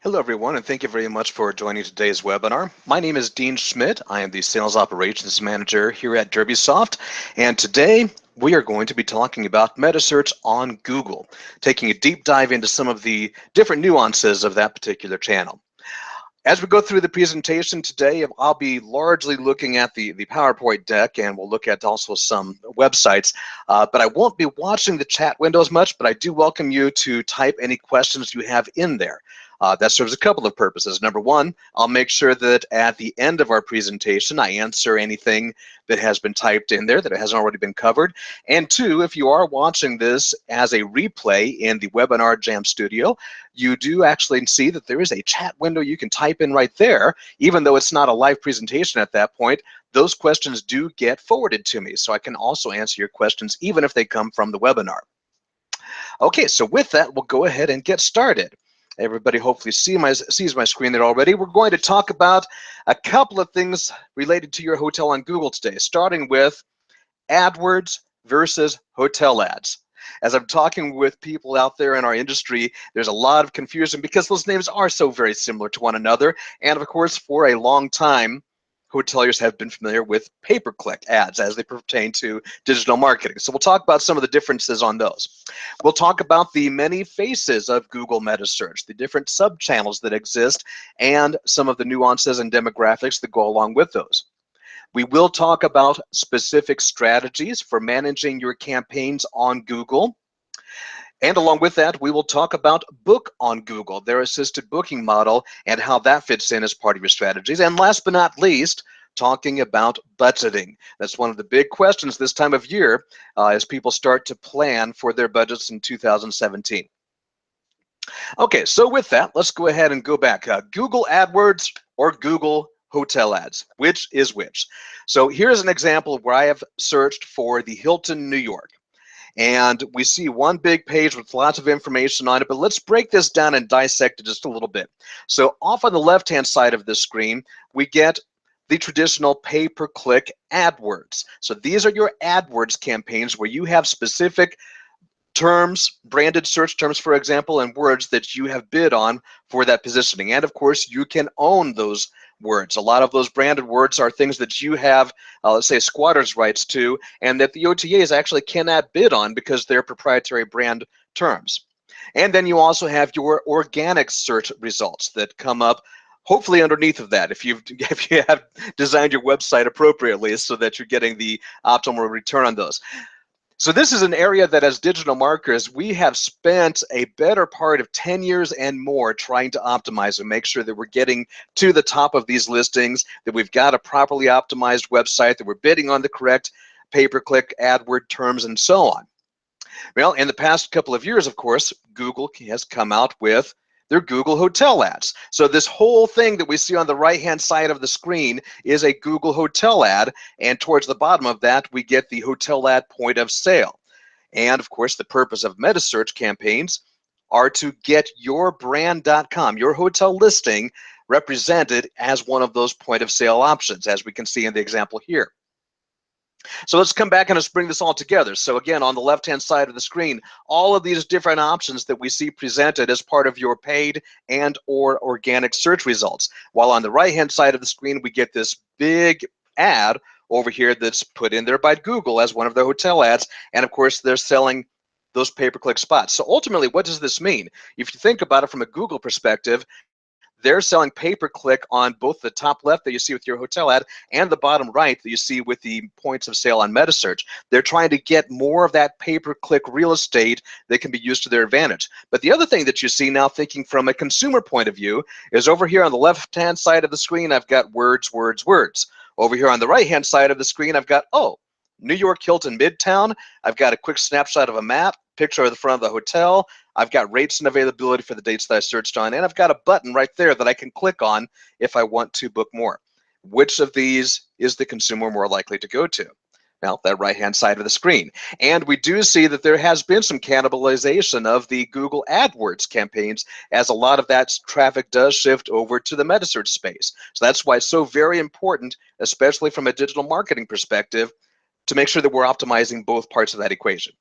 Hello, everyone, and thank you very much for joining today's webinar. My name is Dean Schmidt. I am the Sales Operations Manager here at Derbysoft, and today we are going to be talking about Metasearch on Google, taking a deep dive into some of the different nuances of that particular channel. As we go through the presentation today, I'll be largely looking at the PowerPoint deck, and we'll look at also some websites, but I won't be watching the chat window as much, but I do welcome you to type any questions you have in there. That serves a couple of purposes. Number one, I'll make sure that at the end of our presentation, I answer anything that has been typed in there that hasn't already been covered. And two, if you are watching this as a replay in the Webinar Jam Studio, you do actually see that there is a chat window you can type in right there. Even though it's not a live presentation at that point, those questions do get forwarded to me, so I can also answer your questions even if they come from the webinar. Okay, so with that, we'll go ahead and get started. Everybody hopefully sees my screen there already. We're going to talk about a couple of things related to your hotel on Google today, starting with AdWords versus hotel ads. As I'm talking with people out there in our industry, there's a lot of confusion because those names are so very similar to one another. And of course, for a long time, hoteliers have been familiar with pay-per-click ads as they pertain to digital marketing. So we'll talk about some of the differences on those. We'll talk about the many faces of Google Metasearch, the different sub-channels that exist, and some of the nuances and demographics that go along with those. We will talk about specific strategies for managing your campaigns on Google. And along with that, we will talk about Book on Google, their assisted booking model, and how that fits in as part of your strategies. And last but not least, talking about budgeting. That's one of the big questions this time of year as people start to plan for their budgets in 2017. Okay, so with that, let's go ahead and go back. Google AdWords or Google hotel ads, which is which? So here's an example of where I have searched for the Hilton, New York. And we see one big page with lots of information on it, but let's break this down and dissect it just a little bit. So off on the left-hand side of this screen, we get the traditional pay-per-click AdWords. So these are your AdWords campaigns where you have specific terms, branded search terms, for example, and words that you have bid on for that positioning. And of course, you can own those words. A lot of those branded words are things that you have, let's say, squatters' rights to, and that the OTAs actually cannot bid on because they're proprietary brand terms. And then you also have your organic search results that come up hopefully underneath of that if you have designed your website appropriately so that you're getting the optimal return on those. So this is an area that as digital marketers, we have spent a better part of 10 years and more trying to optimize and make sure that we're getting to the top of these listings, that we've got a properly optimized website, that we're bidding on the correct pay-per-click AdWord terms and so on. Well, in the past couple of years, of course, Google has come out with their Google hotel ads. So this whole thing that we see on the right-hand side of the screen is a Google hotel ad, and towards the bottom of that, we get the hotel ad point of sale. And of course, the purpose of Metasearch campaigns are to get your brand.com, your hotel listing, represented as one of those point of sale options, as we can see in the example here. So let's come back and let's bring this all together. So again, on the left-hand side of the screen, all of these different options that we see presented as part of your paid and or organic search results. While on the right-hand side of the screen, we get this big ad over here that's put in there by Google as one of their hotel ads. And of course, they're selling those pay-per-click spots. So ultimately, what does this mean? If you think about it from a Google perspective, they're selling pay-per-click on both the top left that you see with your hotel ad and the bottom right that you see with the points of sale on Metasearch. They're trying to get more of that pay-per-click real estate that can be used to their advantage. But the other thing that you see now, thinking from a consumer point of view, is over here on the left-hand side of the screen, I've got words, words, words. Over here on the right-hand side of the screen, I've got, New York Hilton Midtown. I've got a quick snapshot of a map, picture of the front of the hotel. I've got rates and availability for the dates that I searched on, and I've got a button right there that I can click on if I want to book more. Which of these is the consumer more likely to go to? Now, that right-hand side of the screen. And we do see that there has been some cannibalization of the Google AdWords campaigns as a lot of that traffic does shift over to the Metasearch space. So that's why it's so very important, especially from a digital marketing perspective, to make sure that we're optimizing both parts of that equation.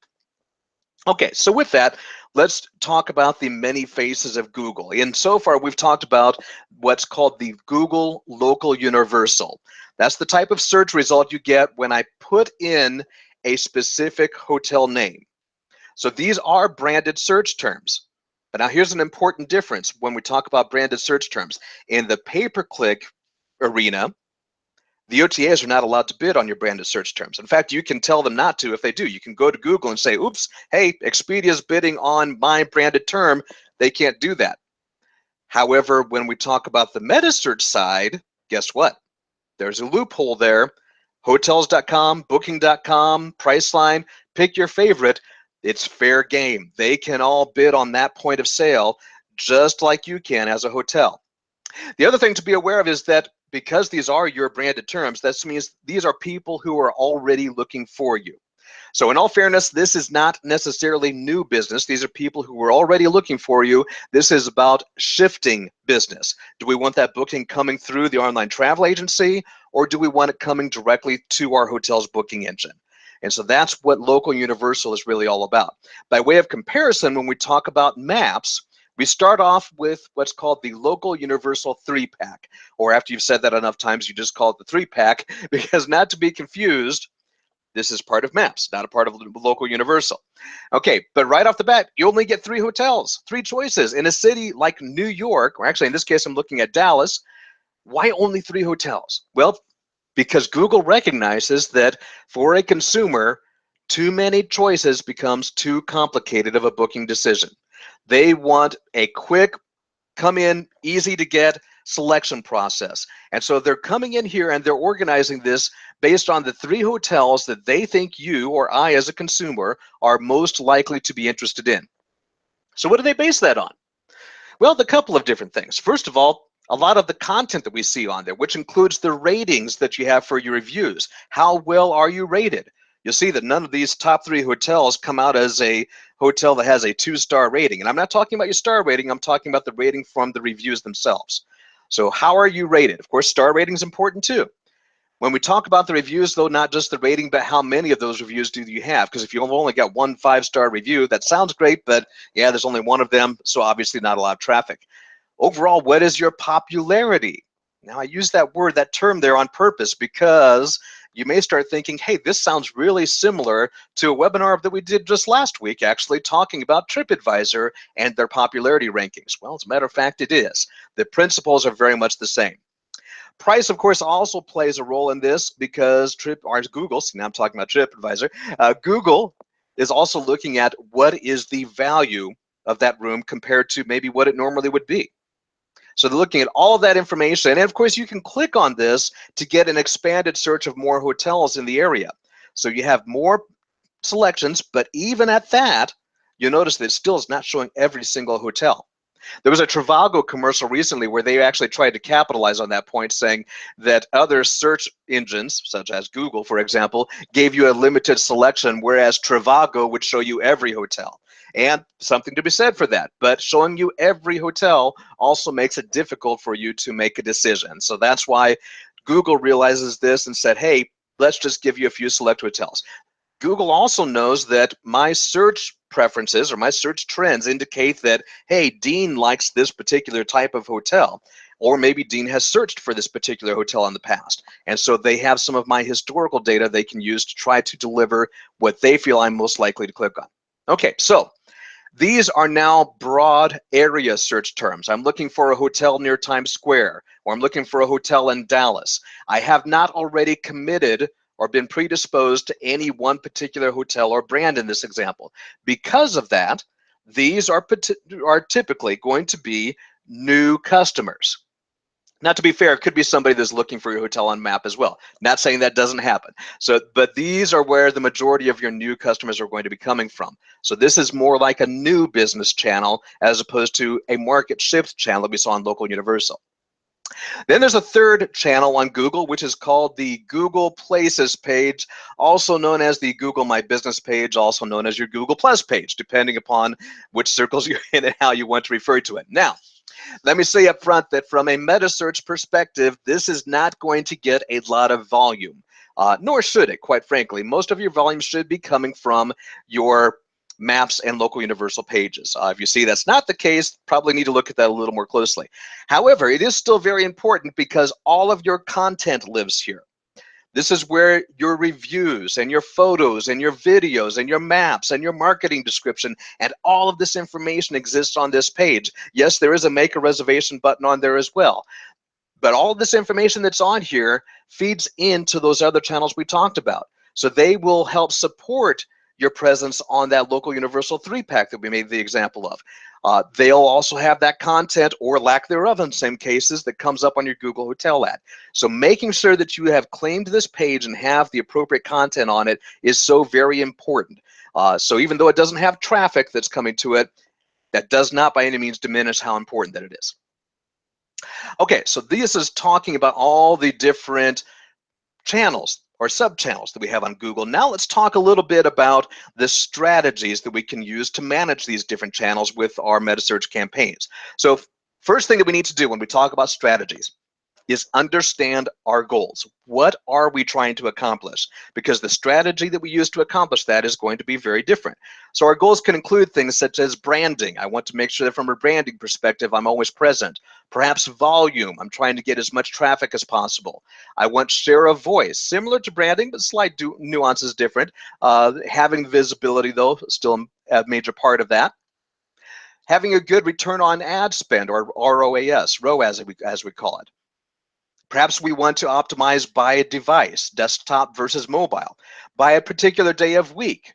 Okay, so with that, let's talk about the many faces of Google. And so far, we've talked about what's called the Google Local Universal. That's the type of search result you get when I put in a specific hotel name. So these are branded search terms. But now here's an important difference when we talk about branded search terms. In the pay-per-click arena, the OTAs are not allowed to bid on your branded search terms. In fact, you can tell them not to if they do. You can go to Google and say, oops, hey, Expedia's bidding on my branded term. They can't do that. However, when we talk about the Metasearch side, guess what? There's a loophole there. Hotels.com, Booking.com, Priceline, pick your favorite. It's fair game. They can all bid on that point of sale just like you can as a hotel. The other thing to be aware of is that because these are your branded terms, that means these are people who are already looking for you. So in all fairness, this is not necessarily new business. These are people who were already looking for you. This is about shifting business. Do we want that booking coming through the online travel agency, or do we want it coming directly to our hotel's booking engine? And so that's what Local Universal is really all about. By way of comparison, when we talk about maps, we start off with what's called the Local Universal 3-pack, or after you've said that enough times, you just call it the 3-pack, because not to be confused, this is part of Maps, not a part of Local Universal. Okay, but right off the bat, you only get 3 hotels, 3 choices. In a city like New York, or actually in this case, I'm looking at Dallas, why only 3 hotels? Well, because Google recognizes that for a consumer, too many choices becomes too complicated of a booking decision. They want a quick, come in, easy to get selection process. And so they're coming in here and they're organizing this based on the 3 hotels that they think you or I as a consumer are most likely to be interested in. So what do they base that on? Well, a couple of different things. First of all, a lot of the content that we see on there, which includes the ratings that you have for your reviews. How well are you rated? You'll see that none of these top 3 hotels come out as a hotel that has a 2-star rating. And I'm not talking about your star rating, I'm talking about the rating from the reviews themselves. So how are you rated? Of course, star rating is important too. When we talk about the reviews, though, not just the rating, but how many of those reviews do you have? Because if you've only got 1 5-star review, that sounds great, but yeah, there's only 1 of them, so obviously not a lot of traffic. Overall, what is your popularity? Now, I use that term there on purpose because you may start thinking, hey, this sounds really similar to a webinar that we did just last week, actually talking about TripAdvisor and their popularity rankings. Well, as a matter of fact, it is. The principles are very much the same. Price, of course, also plays a role in this because Google, see, now I'm talking about TripAdvisor, Google is also looking at what is the value of that room compared to maybe what it normally would be. So they're looking at all of that information, and of course you can click on this to get an expanded search of more hotels in the area. So you have more selections, but even at that, you'll notice that it still is not showing every single hotel. There was a Trivago commercial recently where they actually tried to capitalize on that point, saying that other search engines, such as Google, for example, gave you a limited selection, whereas Trivago would show you every hotel. And something to be said for that. But showing you every hotel also makes it difficult for you to make a decision. So that's why Google realizes this and said, hey, let's just give you a few select hotels. Google also knows that my search preferences or my search trends indicate that, hey, Dean likes this particular type of hotel, or maybe Dean has searched for this particular hotel in the past. And so they have some of my historical data they can use to try to deliver what they feel I'm most likely to click on. Okay, so these are now broad area search terms. I'm looking for a hotel near Times Square, or I'm looking for a hotel in Dallas. I have not already committed or been predisposed to any one particular hotel or brand in this example. Because of that, these are typically going to be new customers. Now, to be fair, it could be somebody that's looking for your hotel on map as well. Not saying that doesn't happen. So, but these are where the majority of your new customers are going to be coming from. So this is more like a new business channel as opposed to a market shift channel that we saw on Local Universal. Then there's a third channel on Google, which is called the Google Places page, also known as the Google My Business page, also known as your Google Plus page, depending upon which circles you're in and how you want to refer to it. Now, let me say up front that from a Metasearch perspective, this is not going to get a lot of volume, nor should it, quite frankly. Most of your volume should be coming from your maps, and local universal pages. If you see that's not the case, probably need to look at that a little more closely. However, it is still very important because all of your content lives here. This is where your reviews and your photos and your videos and your maps and your marketing description and all of this information exists on this page. Yes, there is a make a reservation button on there as well. But all of this information that's on here feeds into those other channels we talked about. So they will help support your presence on that local universal 3-pack that we made the example of. They'll also have that content or lack thereof in some cases that comes up on your Google Hotel ad. So making sure that you have claimed this page and have the appropriate content on it is so very important. So even though it doesn't have traffic that's coming to it, that does not by any means diminish how important that it is. Okay, so this is talking about all the different channels or sub-channels that we have on Google. Now let's talk a little bit about the strategies that we can use to manage these different channels with our Metasearch campaigns. So first thing that we need to do when we talk about strategies is understand our goals. What are we trying to accomplish? Because the strategy that we use to accomplish that is going to be very different. So our goals can include things such as branding. I want to make sure that from a branding perspective, I'm always present. Perhaps volume. I'm trying to get as much traffic as possible. I want share of voice, similar to branding, but slight nuances different. Having visibility, though, still a major part of that. Having a good return on ad spend, or ROAS, ROAS as we call it. Perhaps we want to optimize by a device, desktop versus mobile, by a particular day of week,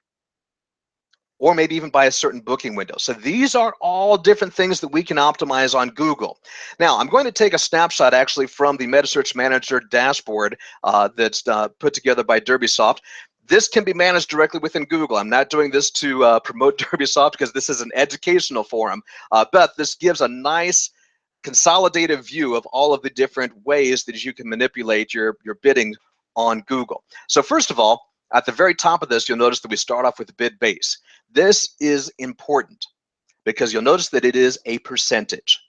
or maybe even by a certain booking window. So these are all different things that we can optimize on Google. Now, I'm going to take a snapshot actually from the Metasearch Manager dashboard that's put together by Derbysoft. This can be managed directly within Google. I'm not doing this to promote Derbysoft because this is an educational forum, but this gives a nice consolidated view of all of the different ways that you can manipulate your bidding on Google. So first of all, at the very top of this, you'll notice that we start off with bid base. This is important because you'll notice that it is a percentage.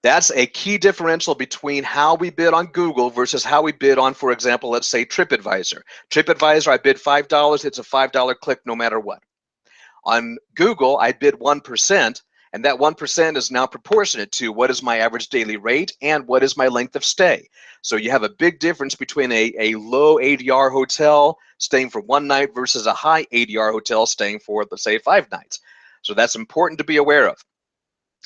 That's a key differential between how we bid on Google versus how we bid on, for example, let's say TripAdvisor. TripAdvisor, I bid $5, it's a $5 click no matter what. On Google, I bid 1%, and that 1% is now proportionate to what is my average daily rate and what is my length of stay. So you have a big difference between a low ADR hotel staying for 1 night versus a high ADR hotel staying for, let's say, 5 nights. So that's important to be aware of.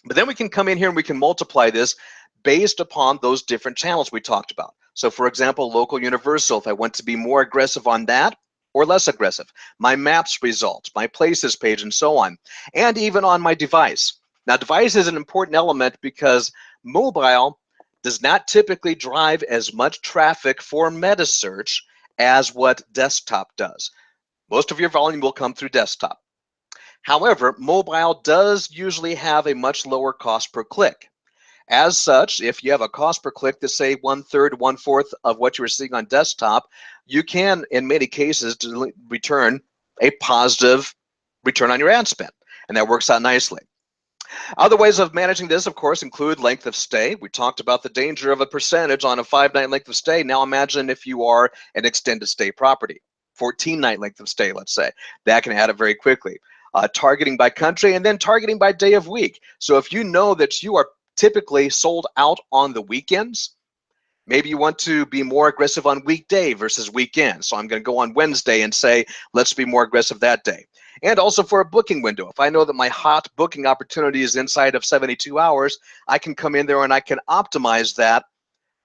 But then we can come in here and we can multiply this based upon those different channels we talked about. So for example, local universal, if I want to be more aggressive on that, or less aggressive, my maps results, my places page, and so on, and even on my device. Now, device is an important element because mobile does not typically drive as much traffic for Metasearch as what desktop does. Most of your volume will come through desktop. However, mobile does usually have a much lower cost per click. As such, if you have a cost per click to say 1/3, 1/4 of what you were seeing on desktop, you can, in many cases, return a positive return on your ad spend, and that works out nicely. Other ways of managing this, of course, include length of stay. We talked about the danger of a percentage on a 5-night length of stay. Now imagine if you are an extended stay property, 14-night length of stay, let's say. That can add up very quickly. Targeting by country and then targeting by day of week. So if you know that you are typically sold out on the weekends, maybe you want to be more aggressive on weekday versus weekend. So I'm going to go on Wednesday and say, let's be more aggressive that day. And also for a booking window. If I know that my hot booking opportunity is inside of 72 hours, I can come in there and I can optimize that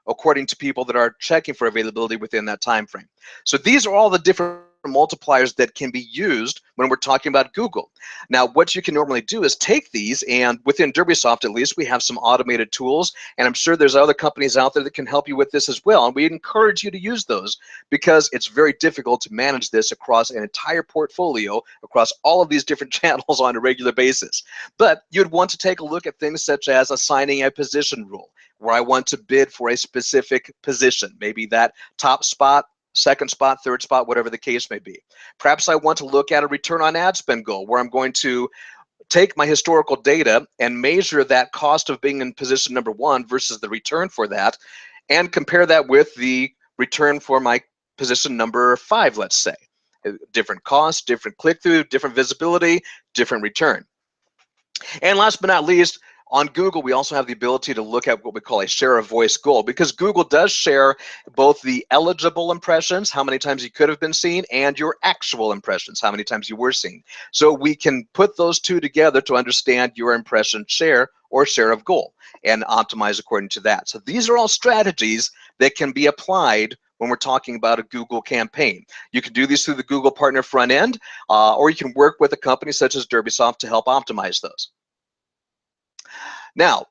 according to people that are checking for availability within that time frame. So these are all the different multipliers that can be used when we're talking about Google. Now, what you can normally do is take these, and within Derbysoft at least, we have some automated tools, and I'm sure there's other companies out there that can help you with this as well, and we encourage you to use those because it's very difficult to manage this across an entire portfolio, across all of these different channels on a regular basis. But you'd want to take a look at things such as assigning a position rule, where I want to bid for a specific position, maybe that top spot, second spot, third spot, whatever the case may be. Perhaps I want to look at a return on ad spend goal where I'm going to take my historical data and measure that cost of being in position number 1 versus the return for that and compare that with the return for my position number 5, let's say. Different costs, different click-through, different visibility, different return. And last but not least, on Google, we also have the ability to look at what we call a share of voice goal, because Google does share both the eligible impressions, how many times you could have been seen, and your actual impressions, how many times you were seen. So we can put those two together to understand your impression share or share of goal and optimize according to that. So these are all strategies that can be applied when we're talking about a Google campaign. You can do these through the Google Partner front end, or you can work with a company such as Derbysoft to help optimize those. Now,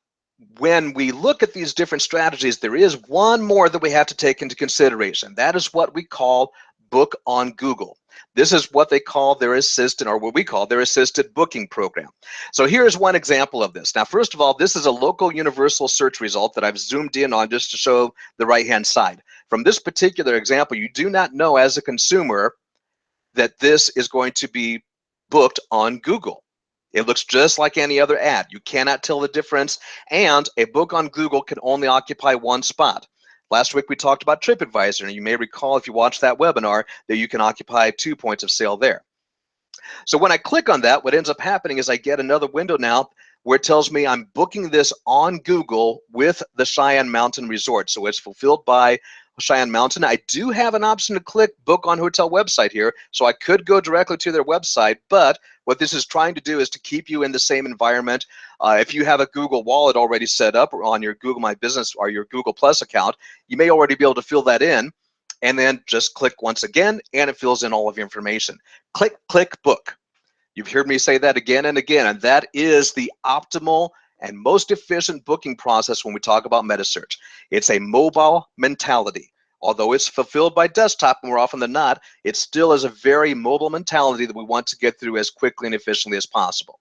when we look at these different strategies, there is one more that we have to take into consideration. That is what we call Book on Google. This is what they call their assistant, or what we call their assisted booking program. So here's one example of this. Now, first of all, this is a local universal search result that I've zoomed in on just to show the right-hand side. From this particular example, you do not know as a consumer that this is going to be booked on Google. It looks just like any other ad. You cannot tell the difference, and a book on Google can only occupy one spot. Last week we talked about TripAdvisor, and you may recall if you watched that webinar that you can occupy 2 points of sale there. So when I click on that, what ends up happening is I get another window now where it tells me I'm booking this on Google with the Cheyenne Mountain Resort. So it's fulfilled by Cheyenne Mountain. I do have an option to click book on hotel website here, so I could go directly to their website, but what this is trying to do is to keep you in the same environment. If you have a Google Wallet already set up or on your Google My Business or your Google Plus account, you may already be able to fill that in, and then just click once again, and it fills in all of your information. Click, click, book. You've heard me say that again and again, and that is the optimal and most efficient booking process when we talk about Metasearch. It's a mobile mentality. Although it's fulfilled by desktop more often than not, it still is a very mobile mentality that we want to get through as quickly and efficiently as possible.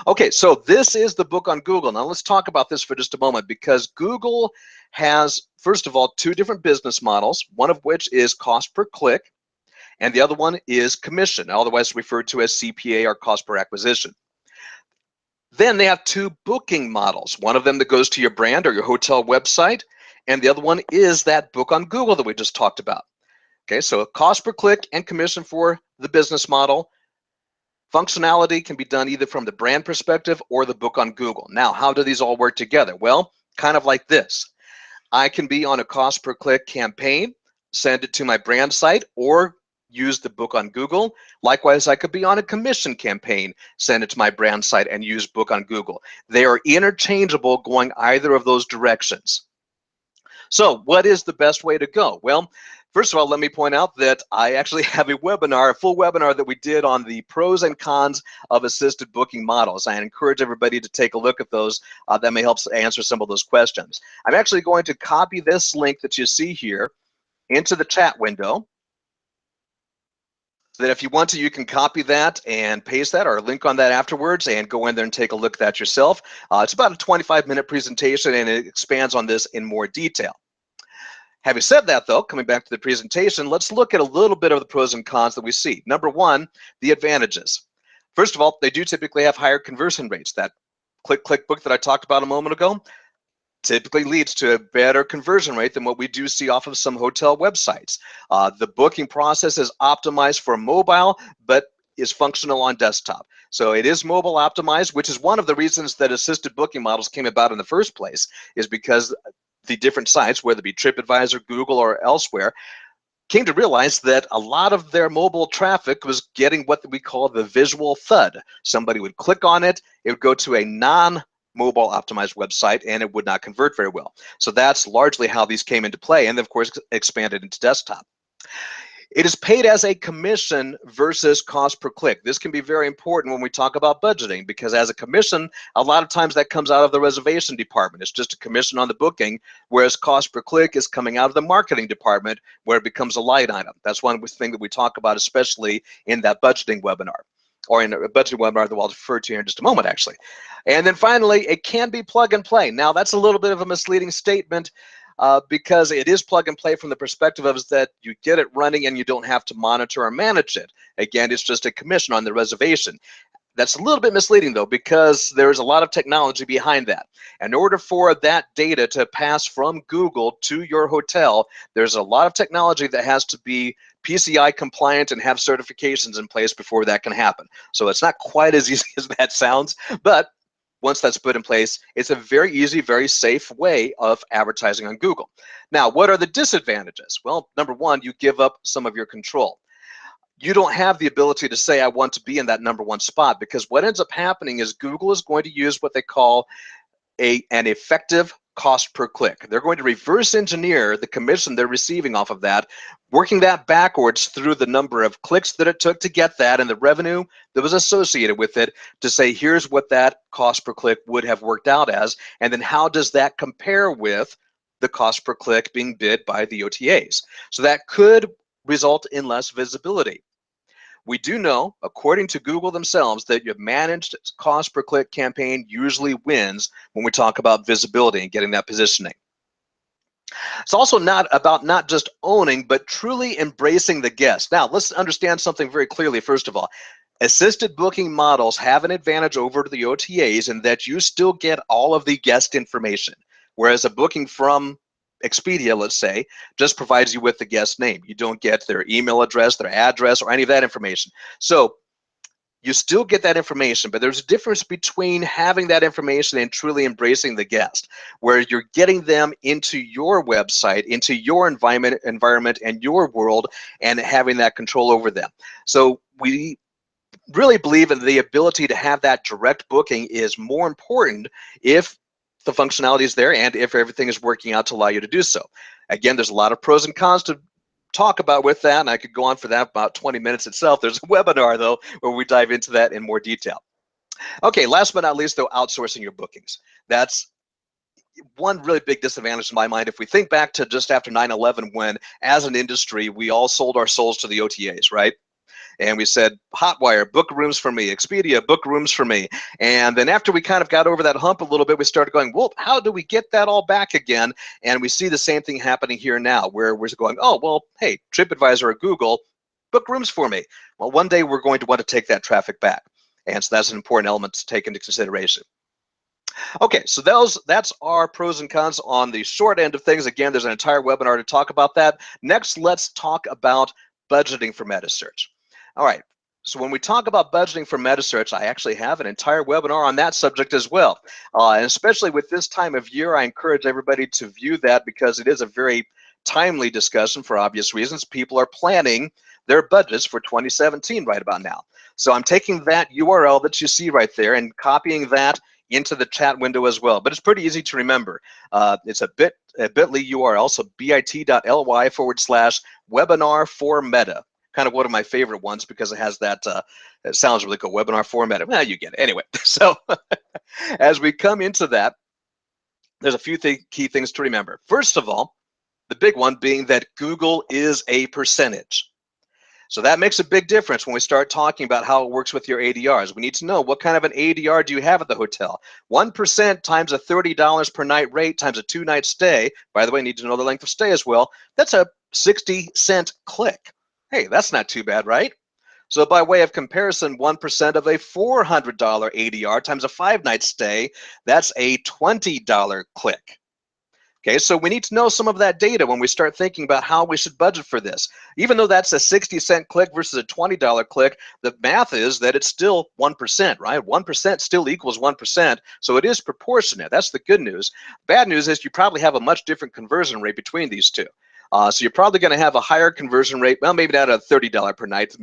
Okay, so this is the book on Google. Now let's talk about this for just a moment, because Google has, first of all, two different business models, one of which is cost per click, and the other one is commission, otherwise referred to as CPA or cost per acquisition. Then they have two booking models, one of them that goes to your brand or your hotel website, and the other one is that book on Google that we just talked about. Okay, so cost per click and commission for the business model. Functionality can be done either from the brand perspective or the book on Google. Now, how do these all work together? Well, kind of like this. I can be on a cost per click campaign, send it to my brand site, or use the book on Google. Likewise, I could be on a commission campaign, send it to my brand site, and use book on Google. They are interchangeable going either of those directions. So what is the best way to go? Well, first of all, let me point out that I actually have a webinar, a full webinar that we did on the pros and cons of assisted booking models. I encourage everybody to take a look at those. That may help answer some of those questions. I'm actually going to copy this link that you see here into the chat window, so that if you want to, you can copy that and paste that or link on that afterwards and go in there and take a look at that yourself. It's about a 25-minute presentation, and it expands on this in more detail. Having said that, though, coming back to the presentation, let's look at a little bit of the pros and cons that we see. Number one, the advantages. First of all, they do typically have higher conversion rates. That click, click, book that I talked about a moment ago typically leads to a better conversion rate than what we do see off of some hotel websites. The booking process is optimized for mobile, but is functional on desktop. So it is mobile optimized, which is one of the reasons that assisted booking models came about in the first place, is because the different sites, whether it be TripAdvisor, Google, or elsewhere, came to realize that a lot of their mobile traffic was getting what we call the visual thud. Somebody would click on it, it would go to a non-mobile optimized website, and it would not convert very well. So that's largely how these came into play, and of course expanded into desktop. It is paid as a commission versus cost per click. This can be very important when we talk about budgeting, because as a commission, a lot of times that comes out of the reservation department. It's just a commission on the booking, whereas cost per click is coming out of the marketing department, where it becomes a line item. That's one thing that we talk about, especially in that budgeting webinar, or in a budgeting webinar that I'll refer to here in just a moment, actually. And then finally, it can be plug and play. Now, that's a little bit of a misleading statement, because it is plug and play from the perspective of is that you get it running and you don't have to monitor or manage it. Again, it's just a commission on the reservation. That's a little bit misleading though, because there's a lot of technology behind that. In order for that data to pass from Google to your hotel, there's a lot of technology that has to be PCI compliant and have certifications in place before that can happen. So it's not quite as easy as that sounds, but once that's put in place, it's a very easy, very safe way of advertising on Google. Now, what are the disadvantages? Well, number one, you give up some of your control. You don't have the ability to say, I want to be in that number one spot, because what ends up happening is Google is going to use what they call an effective cost per click. They're going to reverse engineer the commission they're receiving off of that, working that backwards through the number of clicks that it took to get that and the revenue that was associated with it, to say, here's what that cost per click would have worked out as, and then how does that compare with the cost per click being bid by the OTAs. So that could result in less visibility. We do know, according to Google themselves, that your managed cost per click campaign usually wins when we talk about visibility and getting that positioning. It's also not about not just owning, but truly embracing the guest. Now, let's understand something very clearly, first of all. Assisted booking models have an advantage over the OTAs in that you still get all of the guest information, whereas a booking from Expedia, let's say, just provides you with the guest name. You don't get their email address, their address, or any of that information. So you still get that information, but there's a difference between having that information and truly embracing the guest, where you're getting them into your website, into your environment and your world, and having that control over them. So we really believe in the ability to have that direct booking is more important if the functionality is there and if everything is working out to allow you to do so. Again, there's a lot of pros and cons to talk about with that, and I could go on for that about 20 minutes itself. There's a webinar though where we dive into that in more detail. Okay, last but not least though, outsourcing your bookings. That's one really big disadvantage in my mind. If we think back to just after 9/11, when as an industry we all sold our souls to the OTAs, right? And we said, Hotwire, book rooms for me. Expedia, book rooms for me. And then after we kind of got over that hump a little bit, we started going, well, how do we get that all back again? And we see the same thing happening here now, where we're going, oh, well, hey, TripAdvisor or Google, book rooms for me. Well, one day we're going to want to take that traffic back. And so that's an important element to take into consideration. Okay, so that's our pros and cons on the short end of things. Again, there's an entire webinar to talk about that. Next, let's talk about budgeting for Metasearch. All right, so when we talk about budgeting for Metasearch, I actually have an entire webinar on that subject as well. And especially with this time of year, I encourage everybody to view that because it is a very timely discussion for obvious reasons. People are planning their budgets for 2017 right about now. So I'm taking that URL that you see right there and copying that into the chat window as well. But it's pretty easy to remember. It's a bit.ly URL, so bit.ly/webinar for Meta. Kind of one of my favorite ones because it has that, it sounds really cool, webinar for Meta. Well, you get it. Anyway, so as we come into that, there's a few key things to remember. First of all, the big one being that Google is a percentage. So that makes a big difference when we start talking about how it works with your ADRs. We need to know what kind of an ADR do you have at the hotel. 1% times a $30 per night rate times a 2-night stay. By the way, you need to know the length of stay as well. That's a 60-cent click. Hey, that's not too bad, right? So by way of comparison, 1% of a $400 ADR times a 5-night stay, that's a $20 click. Okay, so we need to know some of that data when we start thinking about how we should budget for this. Even though that's a 60-cent click versus a $20 click, the math is that it's still 1%, right? 1% still equals 1%, so it is proportionate. That's the good news. Bad news is you probably have a much different conversion rate between these two. So you're probably going to have a higher conversion rate. Well, maybe not a $30 per night.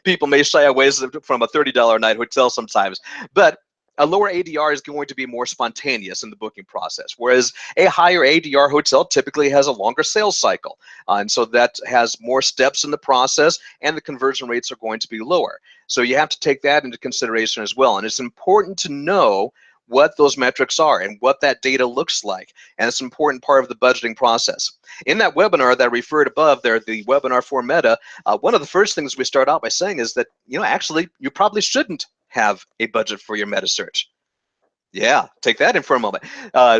People may shy away from a $30 a night hotel sometimes, but a lower ADR is going to be more spontaneous in the booking process, whereas a higher ADR hotel typically has a longer sales cycle. And so that has more steps in the process, and the conversion rates are going to be lower. So you have to take that into consideration as well. And it's important to know what those metrics are and what that data looks like. And it's an important part of the budgeting process. In that webinar that I referred above there, the webinar for Meta, one of the first things we start out by saying is that, actually, you probably shouldn't have a budget for your Metasearch. Yeah, take that in for a moment.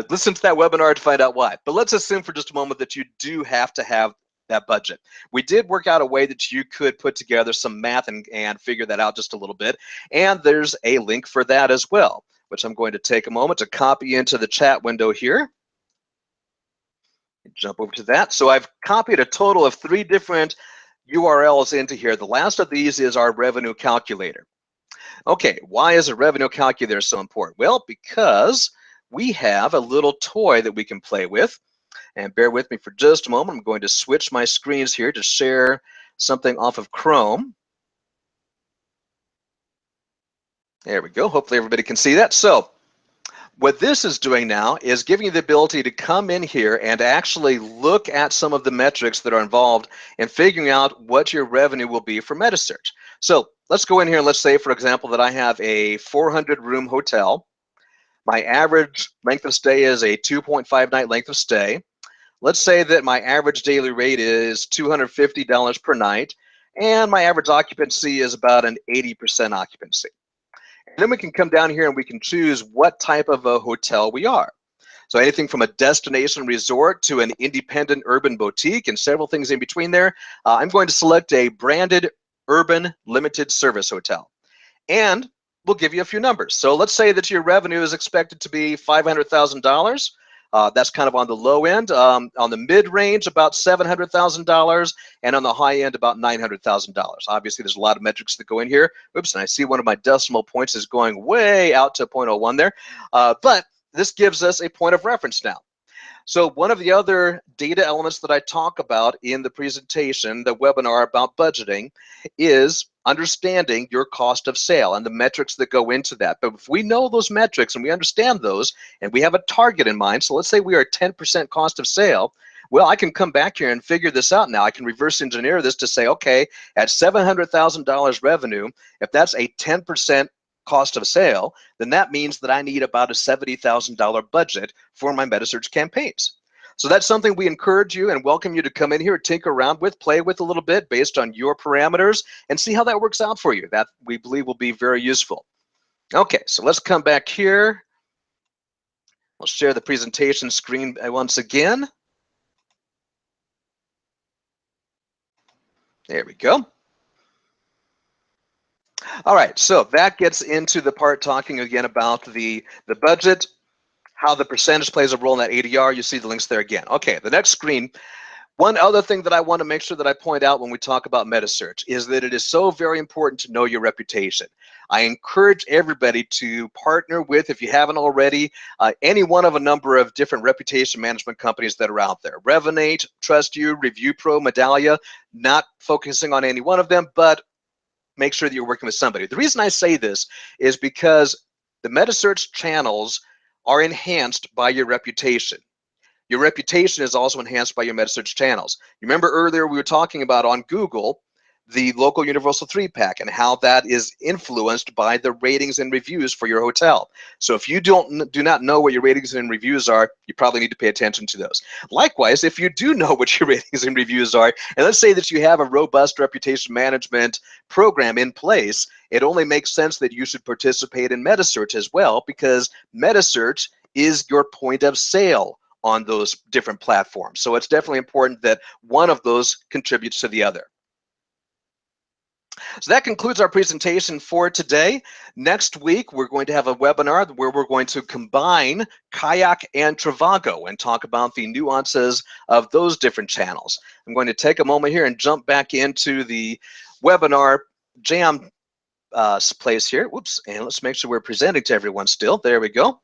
Listen to that webinar to find out why. But let's assume for just a moment that you do have to have that budget. We did work out a way that you could put together some math and figure that out just a little bit. And there's a link for that as well, which I'm going to take a moment to copy into the chat window here. Jump over to that. So I've copied a total of 3 different URLs into here. The last of these is our revenue calculator. Okay, why is a revenue calculator so important? Well, because we have a little toy that we can play with. And bear with me for just a moment. I'm going to switch my screens here to share something off of Chrome. There we go. Hopefully everybody can see that. So what this is doing now is giving you the ability to come in here and actually look at some of the metrics that are involved in figuring out what your revenue will be for Metasearch. So let's go in here and let's say, for example, that I have a 400-room hotel. My average length of stay is a 2.5 night length of stay. Let's say that my average daily rate is $250 per night, and my average occupancy is about an 80% occupancy. And then we can come down here and we can choose what type of a hotel we are. So anything from a destination resort to an independent urban boutique and several things in between there. I'm going to select a branded urban limited service hotel. And we'll give you a few numbers. So let's say that your revenue is expected to be $500,000. That's kind of on the low end. On the mid-range, about $700,000, and on the high end, about $900,000. Obviously, there's a lot of metrics that go in here. Oops, and I see one of my decimal points is going way out to 0.01 there. But this gives us a point of reference now. So one of the other data elements that I talk about in the presentation, the webinar about budgeting, is understanding your cost of sale and the metrics that go into that. But if we know those metrics and we understand those and we have a target in mind, so let's say we are 10% cost of sale, well, I can come back here and figure this out now. I can reverse engineer this to say, okay, at $700,000 revenue, if that's a 10% cost of sale, then that means that I need about a $70,000 budget for my Metasearch campaigns. So that's something we encourage you and welcome you to come in here, tinker around with, play with a little bit based on your parameters and see how that works out for you. That we believe will be very useful. Okay, so let's come back here. We'll share the presentation screen once again. There we go. All right, so that gets into the part talking again about the budget, how the percentage plays a role in that ADR. You see the links there again. Okay, the next screen. One other thing that I want to make sure that I point out when we talk about Metasearch is that it is so very important to know your reputation. I encourage everybody to partner with, if you haven't already, any one of a number of different reputation management companies that are out there. Revenate, Trust You, Review Pro, Medallia, not focusing on any one of them, but make sure that you're working with somebody. The reason I say this is because the Metasearch channels are enhanced by your reputation. Your reputation is also enhanced by your Metasearch channels. You remember earlier we were talking about on Google the local universal 3-pack and how that is influenced by the ratings and reviews for your hotel. So if you do not know what your ratings and reviews are, you probably need to pay attention to those. Likewise, if you do know what your ratings and reviews are, and let's say that you have a robust reputation management program in place, it only makes sense that you should participate in Metasearch as well, because Metasearch is your point of sale on those different platforms. So it's definitely important that one of those contributes to the other. So that concludes our presentation for today. Next week, we're going to have a webinar where we're going to combine Kayak and Trivago and talk about the nuances of those different channels. I'm going to take a moment here and jump back into the webinar jam place here. Whoops, and let's make sure we're presenting to everyone still. There we go.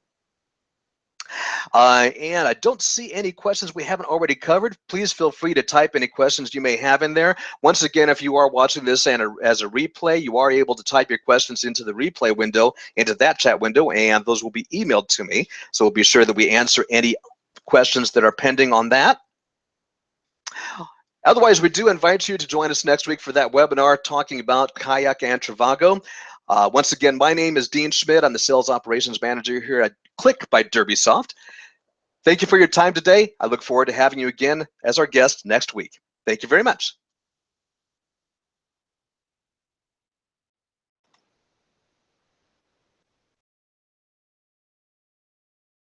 And I don't see any questions we haven't already covered. Please feel free to type any questions you may have in there. Once again, if you are watching this as a replay, you are able to type your questions into the replay window, into that chat window, and those will be emailed to me. So we'll be sure that we answer any questions that are pending on that. Otherwise, we do invite you to join us next week for that webinar talking about Kayak and Trivago. Once again, my name is Dean Schmidt. I'm the Sales Operations Manager here at Click by Derbysoft. Thank you for your time today. I look forward to having you again as our guest next week. Thank you very much.